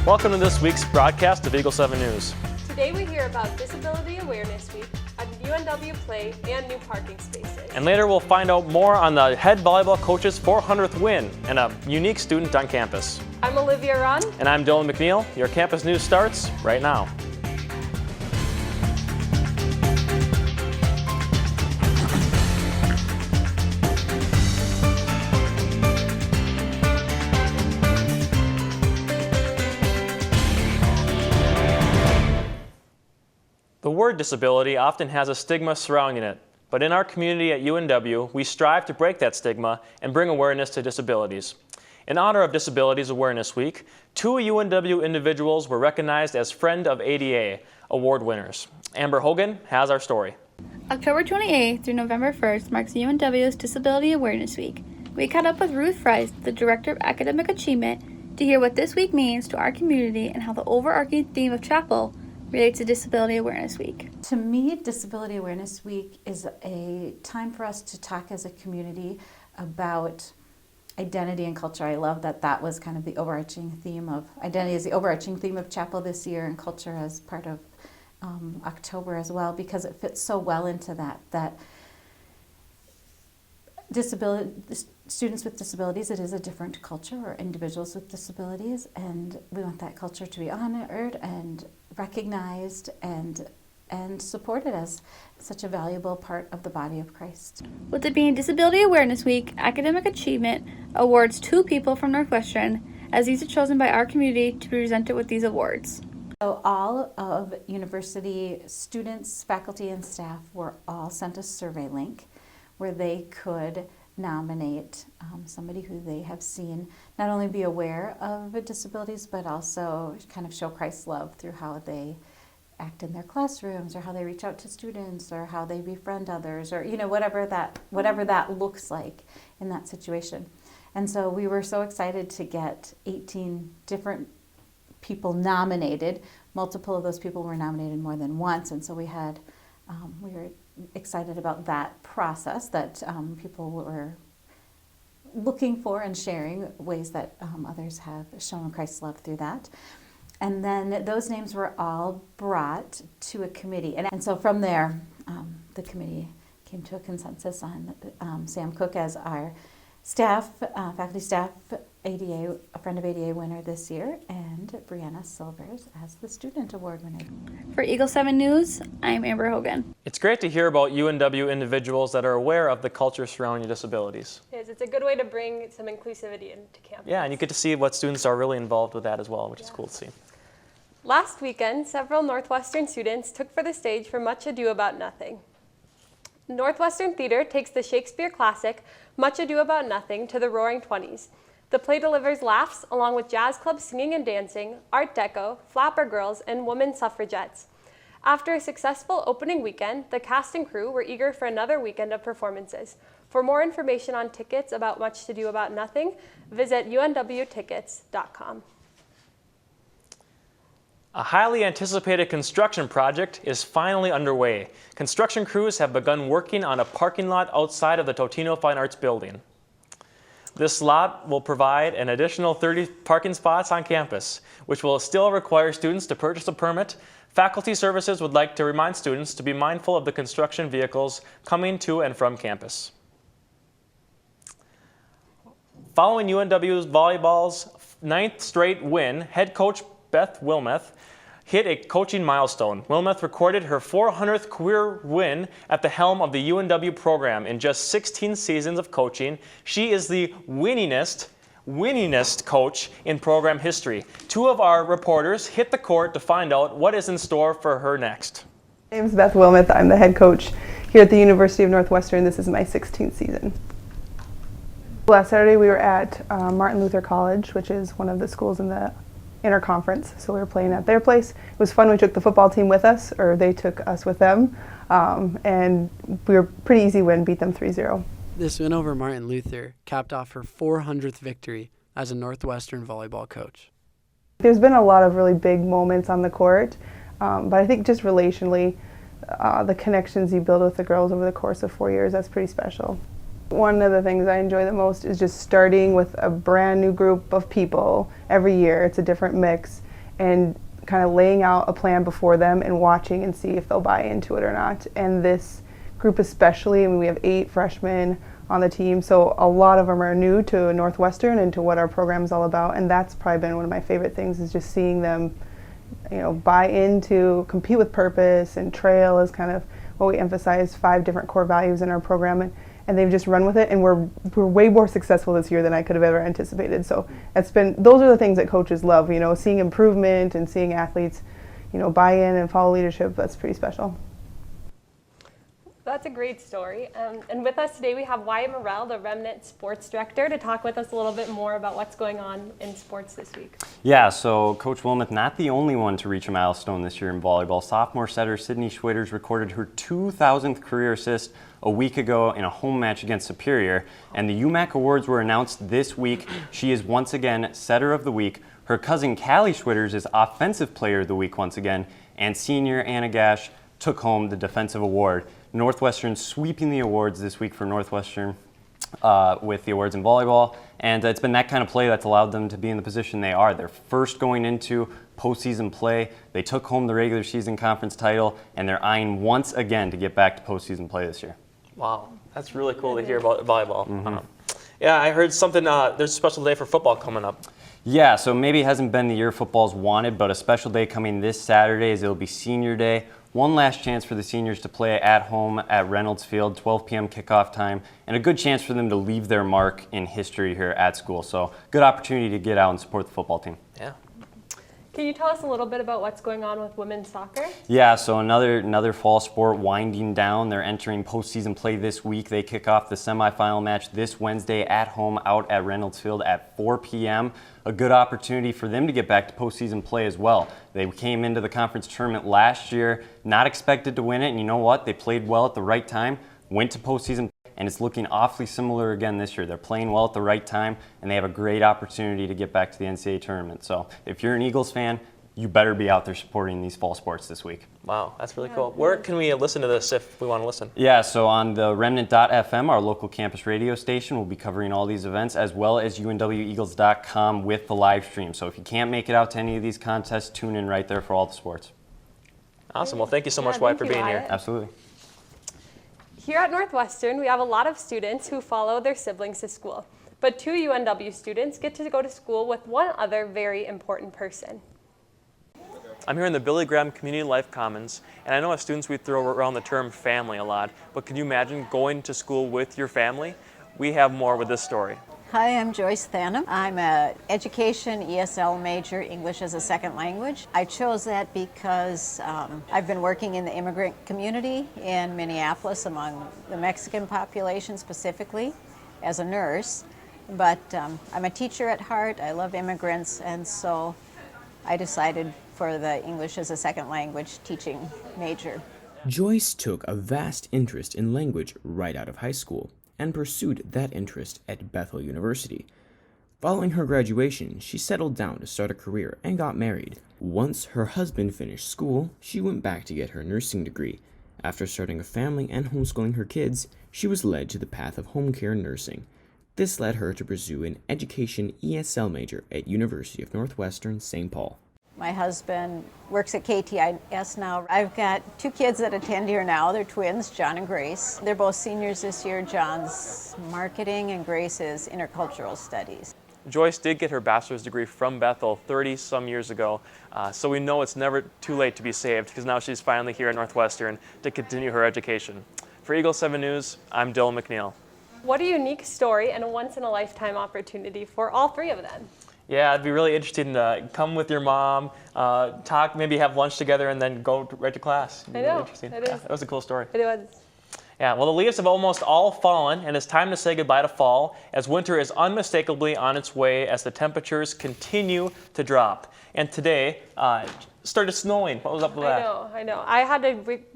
Welcome to this week's broadcast of Eagle 7 News. Today we hear about Disability Awareness Week, a UNW play, and new parking spaces. And later we'll find out more on the head volleyball coach's 400th win and a unique student on campus. I'm Olivia Raun. And I'm Dylan McNeill. Your campus news starts right now. The word disability often has a stigma surrounding it, but in our community at UNW, we strive to break that stigma and bring awareness to disabilities. In honor of Disabilities Awareness Week, 2 UNW individuals were recognized as Friend of ADA award winners. Amber Hogan has our story. October 28th through November 1st marks UNW's Disability Awareness Week. We caught up with Ruth Price, the Director of Academic Achievement, to hear what this week means to our community and how the overarching theme of chapel relates to Disability Awareness Week. To me, Disability Awareness Week is a time for us to talk as a community about identity and culture. I love that that was kind of the overarching theme of identity is the overarching theme of chapel this year, and culture as part of October as well, because it fits so well into that disability students with disabilities, it is a different culture, or individuals with disabilities, and we want that culture to be honored and recognized and supported as such a valuable part of the body of Christ. With it being Disability Awareness Week, Academic Achievement awards 2 people from Northwestern, as these are chosen by our community to be presented with these awards. So all of university students, faculty, and staff were all sent a survey link where they could nominate somebody who they have seen not only be aware of disabilities, but also kind of show Christ's love through how they act in their classrooms, or how they reach out to students, or how they befriend others, or whatever that looks like in that situation. And so we were so excited to get 18 different people nominated. Multiple of those people were nominated more than once, and so we were excited about that process, that people were looking for and sharing ways that others have shown Christ's love through that. And then those names were all brought to a committee. And so from there, the committee came to a consensus on Sam Cook as our faculty staff ADA, a Friend of ADA winner this year, and Brianna Silvers as the Student Award winner. For Eagle 7 News, I'm Amber Hogan. It's great to hear about UNW individuals that are aware of the culture surrounding disabilities. Yes, it's a good way to bring some inclusivity into campus. Yeah, and you get to see what students are really involved with that as well, which is cool to see. Last weekend, several Northwestern students took for the stage for Much Ado About Nothing. Northwestern Theater takes the Shakespeare classic Much Ado About Nothing to the Roaring 20s. The play delivers laughs along with jazz club singing and dancing, Art Deco, Flapper Girls, and women suffragettes. After a successful opening weekend, the cast and crew were eager for another weekend of performances. For more information on tickets about Much Ado About Nothing, visit unwtickets.com. A highly anticipated construction project is finally underway. Construction crews have begun working on a parking lot outside of the Totino Fine Arts Building. This lot will provide an additional 30 parking spots on campus, which will still require students to purchase a permit. Faculty Services would like to remind students to be mindful of the construction vehicles coming to and from campus. Following UNW's volleyball's 9th straight win, head coach Beth Wilmoth hit a coaching milestone. Wilmoth recorded her 400th career win at the helm of the UNW program in just 16 seasons of coaching. She is the winningest coach in program history. 2 of our reporters hit the court to find out what is in store for her next. My name is Beth Wilmoth. I'm the head coach here at the University of Northwestern. This is my 16th season. Last Saturday we were at Martin Luther College, which is one of the schools in the interconference, so we were playing at their place. It was fun. We took the football team with us, or they took us with them, and we were pretty easy win, beat them 3-0. This win over Martin Luther capped off her 400th victory as a Northwestern volleyball coach. There's been a lot of really big moments on the court, but I think just relationally, the connections you build with the girls over the course of 4 years, that's pretty special. One of the things I enjoy the most is just starting with a brand new group of people every year. It's a different mix, and kind of laying out a plan before them and watching and see if they'll buy into it or not. And this group especially, I mean, we have 8 freshmen on the team, so a lot of them are new to Northwestern and to what our program is all about, and that's probably been one of my favorite things, is just seeing them, you know, buy into compete with purpose, and trail is kind of what we emphasize, 5 different core values in our program, and they've just run with it, and we're way more successful this year than I could have ever anticipated. So those are the things that coaches love, you know, seeing improvement and seeing athletes, you know, buy in and follow leadership. That's pretty special. That's a great story. And with us today, we have Wyatt Morrell, the Remnant Sports Director, to talk with us a little bit more about what's going on in sports this week. Yeah, so Coach Wilmoth, not the only one to reach a milestone this year in volleyball. Sophomore setter Sydney Schwitters recorded her 2,000th career assist a week ago in a home match against Superior, and the UMAC awards were announced this week. She is once again setter of the week. Her cousin Callie Schwitters is offensive player of the week once again, and senior Anna Gash took home the defensive award. Northwestern sweeping the awards this week for Northwestern with the awards in volleyball, and it's been that kind of play that's allowed them to be in the position they are. They're first going into postseason play. They took home the regular season conference title, and they're eyeing once again to get back to postseason play this year. Wow, that's really cool to hear about volleyball. Yeah, I heard something, there's a special day for football coming up. Yeah, so maybe it hasn't been the year football's wanted, but a special day coming this Saturday is it'll be senior day. One last chance for the seniors to play at home at Reynolds Field, 12 p.m. kickoff time, and a good chance for them to leave their mark in history here at school. So good opportunity to get out and support the football team. Yeah. Can you tell us a little bit about what's going on with women's soccer? Yeah, so another fall sport winding down. They're entering postseason play this week. They kick off the semifinal match this Wednesday at home out at Reynolds Field at 4 p.m. A good opportunity for them to get back to postseason play as well. They came into the conference tournament last year, not expected to win it, and you know what? They played well at the right time, went to postseason, and it's looking awfully similar again this year. They're playing well at the right time, and they have a great opportunity to get back to the NCAA tournament. So if you're an Eagles fan, you better be out there supporting these fall sports this week. Wow, that's really cool. Where can we listen to this if we want to listen? Yeah, so on the remnant.fm, our local campus radio station, will be covering all these events, as well as unweagles.com with the live stream. So if you can't make it out to any of these contests, tune in right there for all the sports. Awesome. Well, thank you so much, Wyatt, for being here. Absolutely. Here at Northwestern, we have a lot of students who follow their siblings to school. But 2 UNW students get to go to school with one other very important person. I'm here in the Billy Graham Community Life Commons, and I know as students we throw around the term family a lot, but can you imagine going to school with your family? We have more with this story. Hi, I'm Joyce Thanem. I'm an education ESL major, English as a second language. I chose that because I've been working in the immigrant community in Minneapolis among the Mexican population specifically as a nurse. But I'm a teacher at heart. I love immigrants, and so I decided for the English as a second language teaching major. Joyce took a vast interest in language right out of high school and pursued that interest at Bethel University. Following her graduation, she settled down to start a career and got married. Once her husband finished school, she went back to get her nursing degree. After starting a family and homeschooling her kids, she was led to the path of home care nursing. This led her to pursue an education ESL major at University of Northwestern St. Paul. My husband works at KTIS now. I've got 2 kids that attend here now. They're twins, John and Grace. They're both seniors this year. John's marketing and Grace's intercultural studies. Joyce did get her bachelor's degree from Bethel 30-some years ago, so we know it's never too late to be saved because now she's finally here at Northwestern to continue her education. For Eagle 7 News, I'm Dylan McNeill. What a unique story and a once-in-a-lifetime opportunity for all 3 of them. Yeah, it'd be really interesting to come with your mom, talk, maybe have lunch together, and then go right to class. I know, really interesting. it is. Yeah, that was a cool story. It was. Yeah, well, the leaves have almost all fallen, and it's time to say goodbye to fall, as winter is unmistakably on its way as the temperatures continue to drop. And today, started snowing. What was up with that? I know. I had to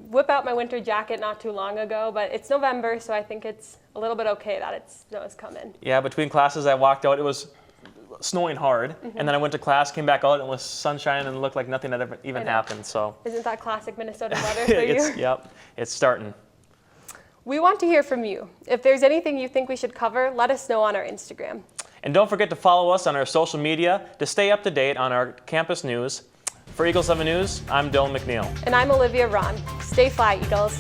whip out my winter jacket not too long ago, but it's November, so I think it's a little bit okay that snow is coming. Yeah, between classes I walked out, it was snowing hard, and then I went to class, came back out, and it was sunshine, and it looked like nothing had ever even happened. So isn't that classic Minnesota weather for you? Yep, it's starting. We want to hear from you. If there's anything you think we should cover, let us know on our Instagram. And don't forget to follow us on our social media to stay up to date on our campus news. For Eagle 7 News, I'm Dylan McNeill. And I'm Olivia Raun. Stay fly, Eagles.